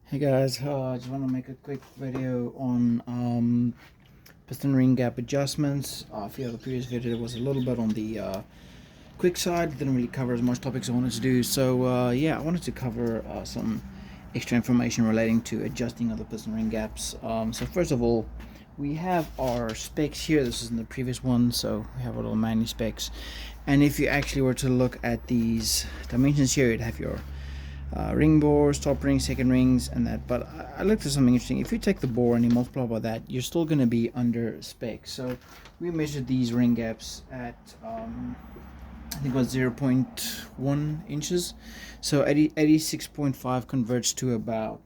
Hey guys, I just want to make a quick video on piston ring gap adjustments. I feel the previous video was a little bit on the quick side, didn't really cover as much topics I wanted to do. So yeah, I wanted to cover some extra information relating to adjusting of the piston ring gaps. So first of all, we have our specs here. This is in the previous one, so we have our little manual specs. And if you actually were to look at these dimensions here, you'd have your ring bores, top rings, second rings, and that. But I looked at something interesting. If you take the bore and you multiply by that, you're still going to be under spec. So we measured these ring gaps at I think it was 0.1 inches. So 86.5 converts to about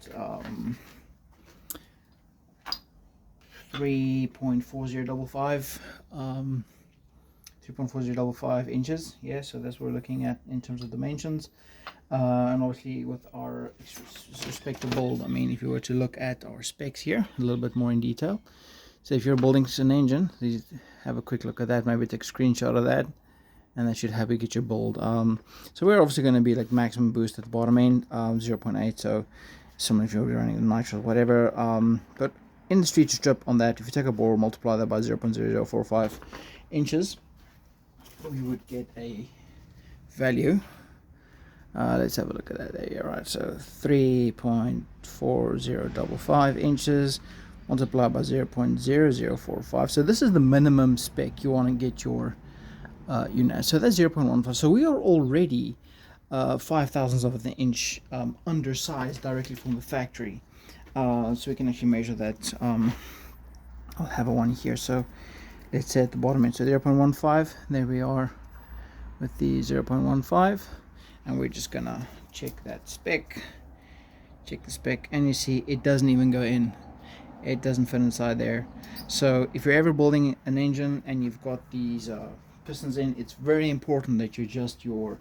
3.4055 3.4055 inches. Yeah, so that's what we're looking at in terms of dimensions. And obviously with our respectable, I mean, if you were to look at our specs here a little bit more in detail. So if you're building an engine, please have a quick look at that, maybe take a screenshot of that, and that should help you get your build. So we're obviously going to be like maximum boost at the bottom end, 0.8, so similar if you're running the nitro or whatever. But in the street strip on that, if you take a bore, multiply that by 0.0045 inches, we would get a value. Let's have a look at that there. Yeah, right, so 3.4055 inches multiplied by 0.0045. So this is the minimum spec you want to get your unit. So that's 0.15. So we are already 5,000ths of an inch undersized directly from the factory. So we can actually measure that. I'll have a one here. So let's say at the bottom end, so 0.15. There we are with the 0.15. And we're just gonna check that spec, check the spec, and you see it doesn't even go in, it doesn't fit inside there. So if you're ever building an engine and you've got these pistons in, it's very important that you adjust your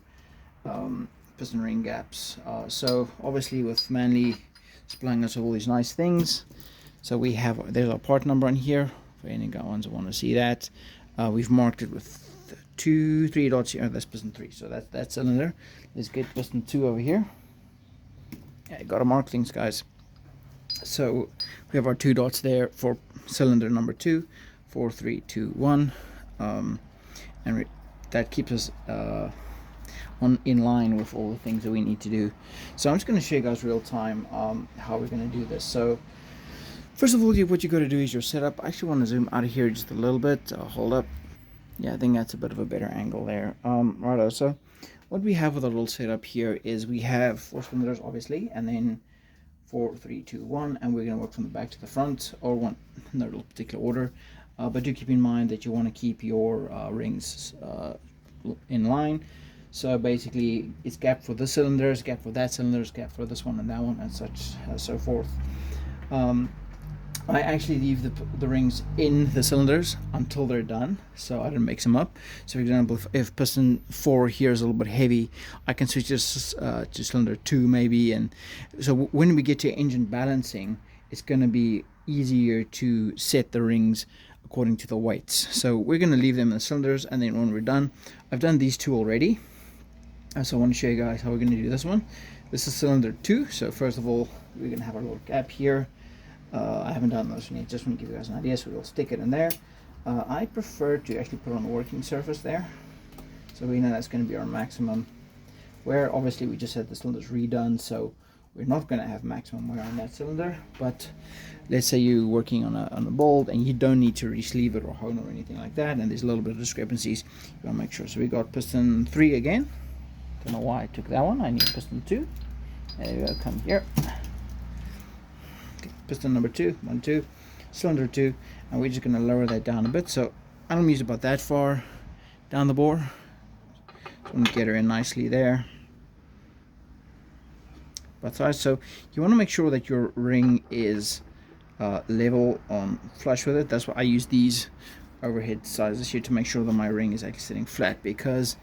piston ring gaps. So obviously with Manly supplying us all these nice things, so we have, there's our part number on here for any ones that want to see that. We've marked it with 3 dots here. That's piston 3, so that's that cylinder. Let's get piston 2 over here. Yeah, gotta mark things, guys. So we have our 2 dots there for cylinder number 2, 4, 3, 2, 1, and that keeps us in line with all the things that we need to do. So I'm just going to show you guys real time how we're going to do this. So first of all, what you got to do is your setup. I actually want to zoom out of here just a little bit. Hold up. Yeah, I think that's a bit of a better angle there. Righto, so what we have with our little setup here is we have 4 cylinders, obviously, and then 4, 3, 2, 1, and we're going to work from the back to the front, or one in no particular order. But do keep in mind that you want to keep your rings in line. So basically, it's gap for this cylinders, gap for that cylinders, gap for this one and that one, and such so forth. I actually leave the rings in the cylinders until they're done, so I don't mix them up. So for example, if piston 4 here is a little bit heavy, I can switch this to cylinder 2 maybe, and so when we get to engine balancing, it's going to be easier to set the rings according to the weights. So we're going to leave them in the cylinders, and then when we're done, I've done these 2 already, so I want to show you guys how we're going to do this one. This is cylinder 2, so first of all, we're going to have our little gap here. I haven't done this one yet, just want to give you guys an idea, so we'll stick it in there. I prefer to actually put on a working surface there, so we know that's going to be our maximum wear. Obviously we just had the cylinders redone, so we're not going to have maximum wear on that cylinder, but let's say you're working on a bolt and you don't need to re-sleeve it or hone or anything like that, and there's a little bit of discrepancies, you want to make sure. So we got piston 3 again, don't know why I took that one, I need piston 2, there we go, come here. Piston number 2, 1, 2, cylinder 2, and we're just going to lower that down a bit. So I don't use about that far down the bore. So I'm going to get her in nicely there. Both sides. So you want to make sure that your ring is level on flush with it. That's why I use these overhead sizes here to make sure that my ring is actually sitting flat, because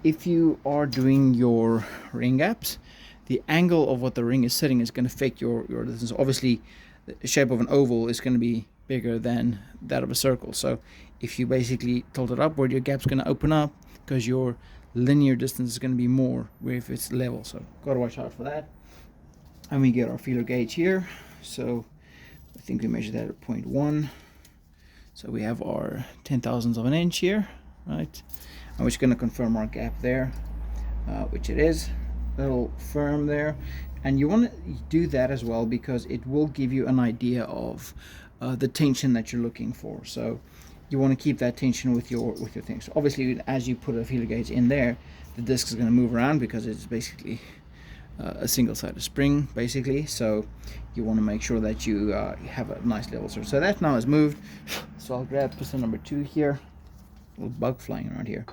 if you are doing your ring gaps, the angle of what the ring is sitting is going to affect your distance. Obviously, the shape of an oval is going to be bigger than that of a circle. So if you basically tilt it upward, your gap's going to open up because your linear distance is going to be more if it's level. So got to watch out for that. And we get our feeler gauge here. So I think we measured that at 0.1. So we have our 10,000ths of an inch here, right? And we're just going to confirm our gap there, which it is, a little firm there. And you want to do that as well because it will give you an idea of the tension that you're looking for. So you want to keep that tension with your thing. So obviously, as you put a feeler gauge in there, the disc is going to move around because it's basically a single-sided spring, basically. So you want to make sure that you have a nice level surface. So that now is moved. So I'll grab piston number 2 here. A little bug flying around here.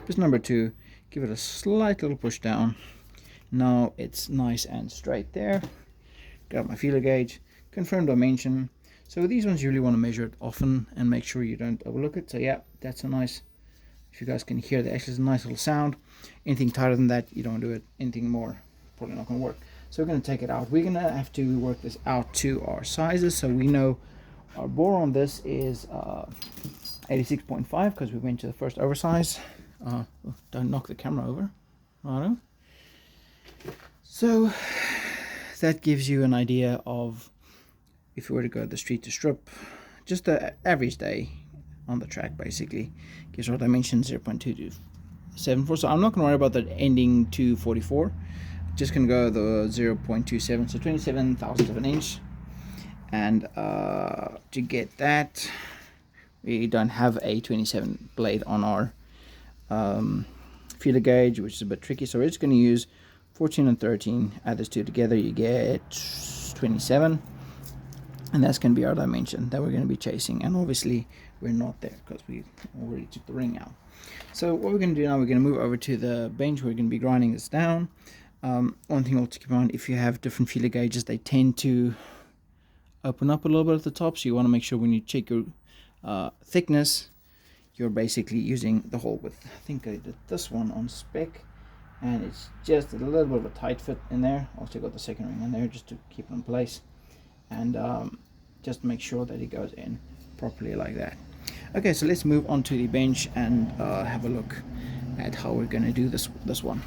Piston number 2. Give it a slight little push down. Now it's nice and straight there. Got my feeler gauge. Confirm dimension. So with these ones, you really want to measure it often and make sure you don't overlook it. So yeah, that's a nice, if you guys can hear the actually, it's a nice little sound. Anything tighter than that, you don't do it. Anything more, probably not going to work. So we're going to take it out. We're going to have to work this out to our sizes. So we know our bore on this is 86.5 because we went to the first oversize. Don't knock the camera over. Righto. So that gives you an idea of if you were to go the street to strip, just the average day on the track basically. Gives our dimension 0.274. So I'm not going to worry about that ending 244. Just going to go the 0.27, so 27 thousandths of an inch. And to get that, we don't have a 27 blade on our feeler gauge, which is a bit tricky. So we're just going to use 14 and 13. Add those two together, you get 27. And that's going to be our dimension that we're going to be chasing. And obviously, we're not there because we already took the ring out. So what we're going to do now, we're going to move over to the bench. We're going to be grinding this down. One thing also to keep in mind, if you have different feeler gauges, they tend to open up a little bit at the top. So you want to make sure when you check your thickness, you're basically using the whole width. I think I did this one on spec, and it's just a little bit of a tight fit in there. Also got the second ring in there just to keep it in place, and just make sure that it goes in properly like that. Okay, so let's move on to the bench and have a look at how we're going to do this one.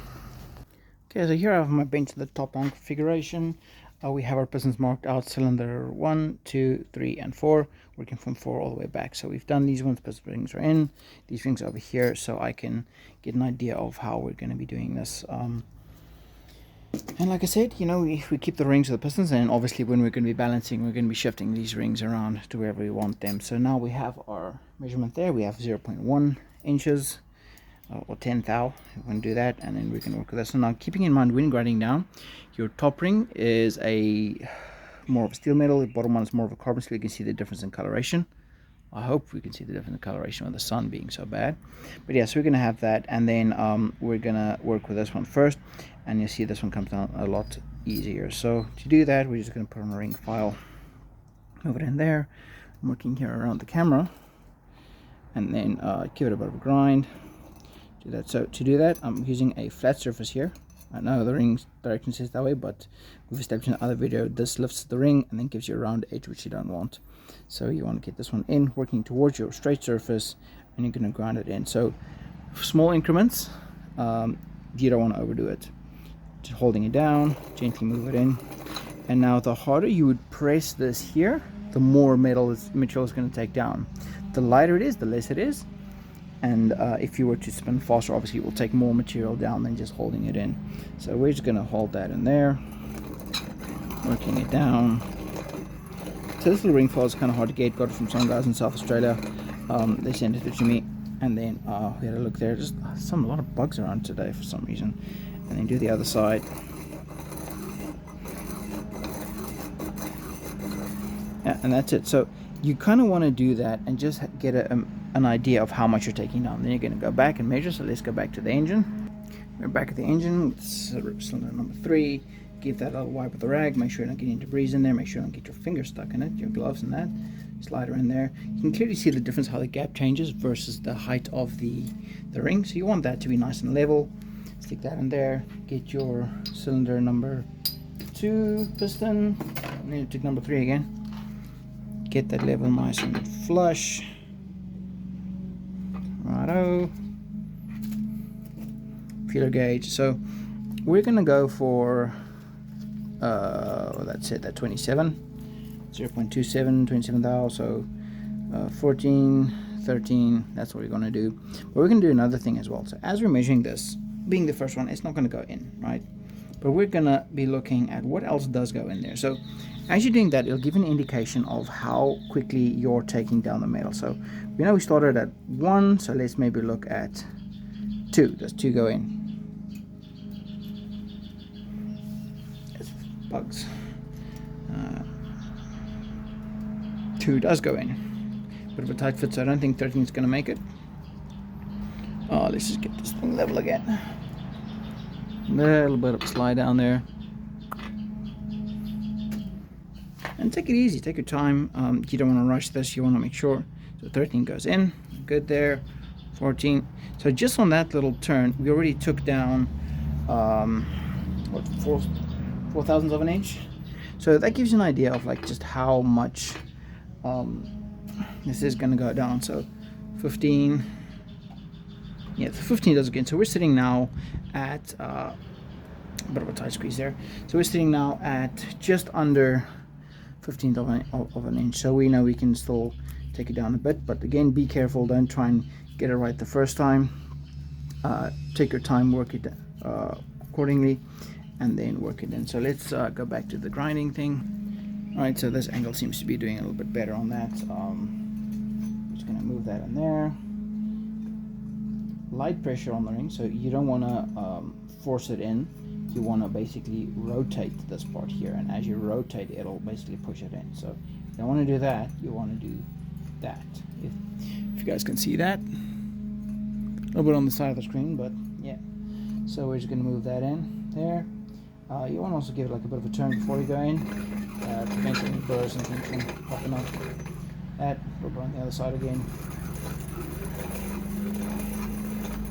Okay, so here I have my bench in the top down configuration. We have our pistons marked out, cylinder 1, 2, 3, and 4, working from 4 all the way back. So we've done these ones, piston rings are in, these rings over here, so I can get an idea of how we're going to be doing this. And like I said, you know, we keep the rings of the pistons, and obviously when we're going to be balancing, we're going to be shifting these rings around to wherever we want them. So now we have our measurement there. We have 0.1 inches. Or 10 thou, we're going to do that, and then we can work with this. So now, keeping in mind when grinding down, your top ring is more of a steel metal, the bottom one is more of a carbon steel. You can see the difference in coloration. I hope we can see the difference in coloration with the sun being so bad. But yeah, so we're going to have that, and then we're going to work with this one first, and you see this one comes down a lot easier. So to do that, we're just going to put on a ring file, move it in there. I'm working here around the camera, and then give it a bit of a grind. Do that. So to do that, I'm using a flat surface here. I know the ring direction says that way, but we've established in another video, this lifts the ring and then gives you a round edge, which you don't want. So you want to get this one in, working towards your straight surface, and you're going to grind it in. So small increments, you don't want to overdo it. Just holding it down, gently move it in. And now the harder you would press this here, the more material is going to take down. The lighter it is, the less it is. And if you were to spin faster, obviously it will take more material down than just holding it in. So we're just going to hold that in there, working it down. So this little ring file is kind of hard to get. Got it from some guys in South Australia. They sent it to me, and then we had a look there. Just a lot of bugs around today for some reason. And then do the other side. Yeah, and that's it. So you kind of want to do that and just get an idea of how much you're taking down. Then you're going to go back and measure. So let's go back to the engine. We're back at the engine. Cylinder number 3. Give that a little wipe with the rag. Make sure you don't get any debris in there. Make sure you don't get your finger stuck in it, your gloves and that. Slide her in there. You can clearly see the difference how the gap changes versus the height of the ring. So you want that to be nice and level. Stick that in there. Get your cylinder number 2 piston. I need to take number 3 again. Get that level nice and flush. Righto. Feeler gauge. So we're going to go for that's it, that 27, 0.27, 27 thou, so 14, 13, that's what we're going to do. But we're going to do another thing as well. So as we're measuring this, being the first one, it's not going to go in, right? But we're going to be looking at what else does go in there. So as you're doing that, it'll give an indication of how quickly you're taking down the metal. So we know we started at 1, so let's maybe look at 2. Does 2 go in? It's bugs. 2 does go in. Bit of a tight fit, so I don't think 13 is going to make it. Oh, let's just get this thing level again. A little bit of a slide down there. And take it easy, take your time. You don't want to rush this, you want to make sure. So 13 goes in, good there. 14. So just on that little turn, we already took down, what, 4 thousandths of an inch? So that gives you an idea of like just how much this is going to go down. So 15. Yeah, 15 does again. So we're sitting now at a bit of a tight squeeze there. So we're sitting now at just under 15th of an inch. So we know we can still take it down a bit, but again, be careful. Don't try and get it right the first time. Take your time, work it accordingly, and then work it in. So let's go back to the grinding thing. All right, so this angle seems to be doing a little bit better on that. Just gonna move that in there. Light pressure on the ring, so you don't want to force it in. You want to basically rotate this part here, and as you rotate, it'll basically push it in. So you don't want to do that, you want to do that. If you guys can see that, a little bit on the side of the screen, but yeah. So we're just going to move that in there. You want to also give it like a bit of a turn before you go in, to prevent any burrs and things from popping up. That, a little bit on the other side again.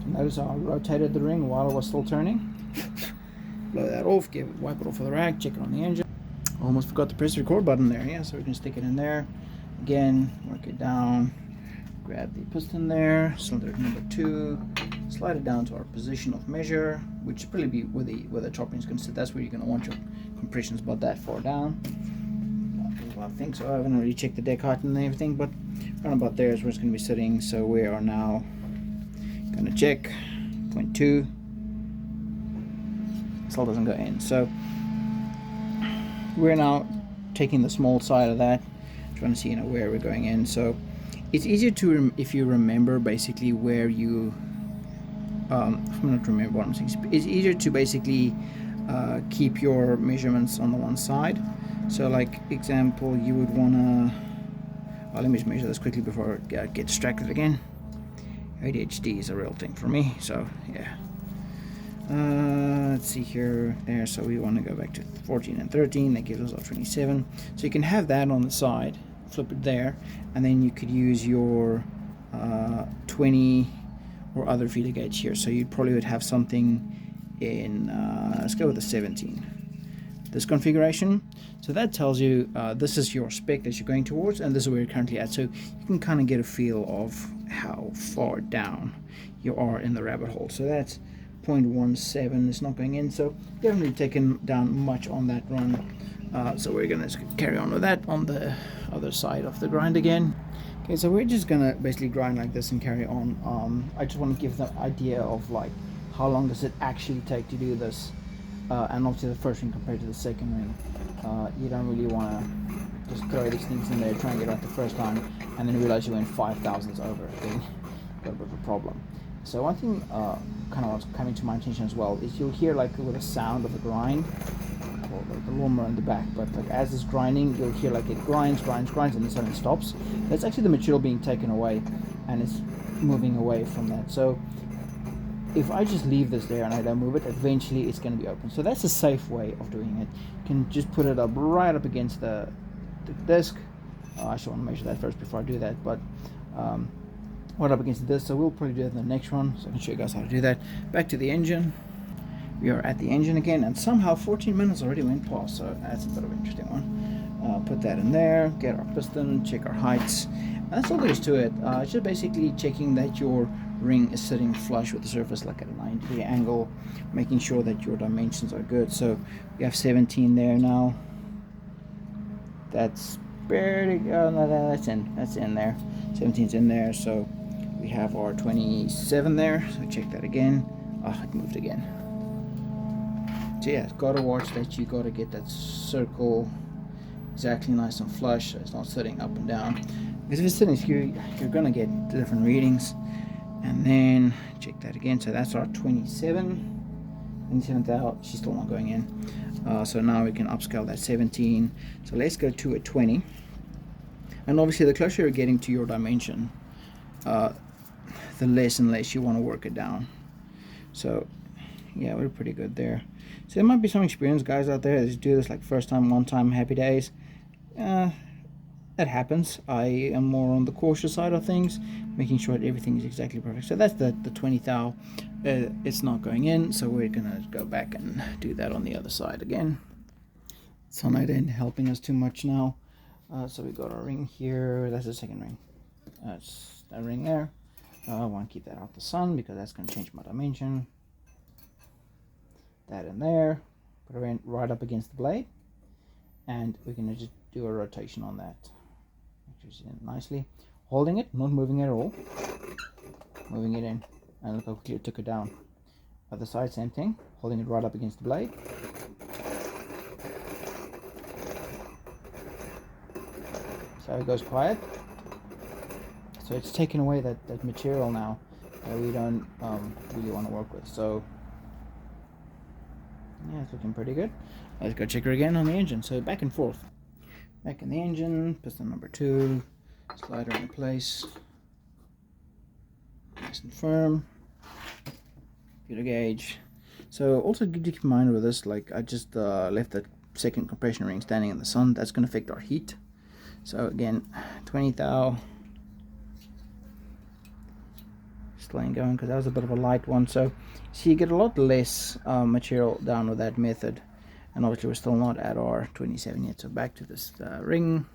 Notice how I rotated the ring while it was still turning. Blow that off, wipe it off with a rag, check it on the engine. Almost forgot to press the record button there. Yeah, so we can stick it in there. Again, work it down. Grab the piston there, cylinder number 2. Slide it down to our position of measure, which should probably be where the chopping is going to sit. That's where you're going to want your compressions about that far down. I think so. I haven't really checked the deck height and everything, but around about there is where it's going to be sitting. So we are now going to check 0.2. Still doesn't go in. So we're now taking the small side of that, trying to see where we're going in. So it's easier to if you remember basically where you I'm not remember what I'm saying. It's easier to basically keep your measurements on the one side. So like example, you would want to let me just measure this quickly before I get distracted again. ADHD is a real thing for me, so yeah. Let's see here, there. So we want to go back to 14 and 13. That gives us our 27. So you can have that on the side, flip it there, and then you could use your 20 or other feeder gauge here. So you probably would have something in let's go with the 17. This configuration. So that tells you this is your spec that you're going towards, and this is where you're currently at. So you can kind of get a feel of how far down you are in the rabbit hole. So that's 0.17 is not going in, so definitely taken down much on that run. So we're gonna carry on with that on the other side of the grind again. Okay, so we're just gonna basically grind like this and carry on. I just want to give the idea of like how long does it actually take to do this, and obviously the first ring compared to the second ring. You don't really want to just throw these things in there, try and get it right the first time, and then realize you went 5 thousandths over. Okay, got a bit of a problem. So one thing kind of what's coming to my attention as well is you'll hear like with a sound of a grind, or like the lawnmower in the back, but like as it's grinding, you'll hear like it grinds, and then suddenly stops. That's actually the material being taken away, and it's moving away from that. So if I just leave this there and I don't move it, eventually it's going to be open. So that's a safe way of doing it. You can just put it up right up against the disc. I should want to measure that first before I do that, but right up against this. So we'll probably do that in the next one, so I can show you guys how to do that. Back to the engine. We are at the engine again, and somehow 14 minutes already went past, so that's a bit of an interesting one. Put that in there, get our piston, check our heights, and that's all there is to it. It's just basically checking that your ring is sitting flush with the surface, like at a 90-degree angle, making sure that your dimensions are good. So we have 17 there now. That's barely, no, that's in there. 17's in there, so we have our 27 there. So check that again. Oh, it moved again. So yeah, gotta watch that. You gotta get that circle exactly nice and flush, so it's not sitting up and down. Because if it's sitting skew, you're gonna get different readings. And then check that again. So that's our 27th out. She's still not going in. So now we can upscale that 17. So let's go to a 20. And obviously, the closer you're getting to your dimension, the less and less you want to work it down. So yeah, we're pretty good there. So there might be some experienced guys out there that do this like first time, one time, happy days. That happens. I am more on the cautious side of things, making sure that everything is exactly perfect. So that's the 20 thou. It's not going in, so we're gonna go back and do that on the other side again. Sunlight ain't helping us too much now. So we got our ring here. That's the second ring. That's that ring there. I want to keep that out the sun because that's going to change my dimension. That in there. Put it right up against the blade. And we're going to just do a rotation on that. Which is in nicely. Holding it, not moving it at all. Moving it in. And look how quickly it took it down. Other side, same thing. Holding it right up against the blade. So it goes quiet. So it's taken away that material now that we don't really want to work with. So yeah, it's looking pretty good. Let's go check her again on the engine. So back and forth. Back in the engine, piston number 2, slide her in place. Nice and firm. Feeler gauge. So also good to keep in mind with this, like I just left the second compression ring standing in the sun. That's going to affect our heat. So again, 20 thou. Still ain't going because that was a bit of a light one. So you get a lot less material down with that method. And obviously we're still not at our 27 yet. So back to this ring.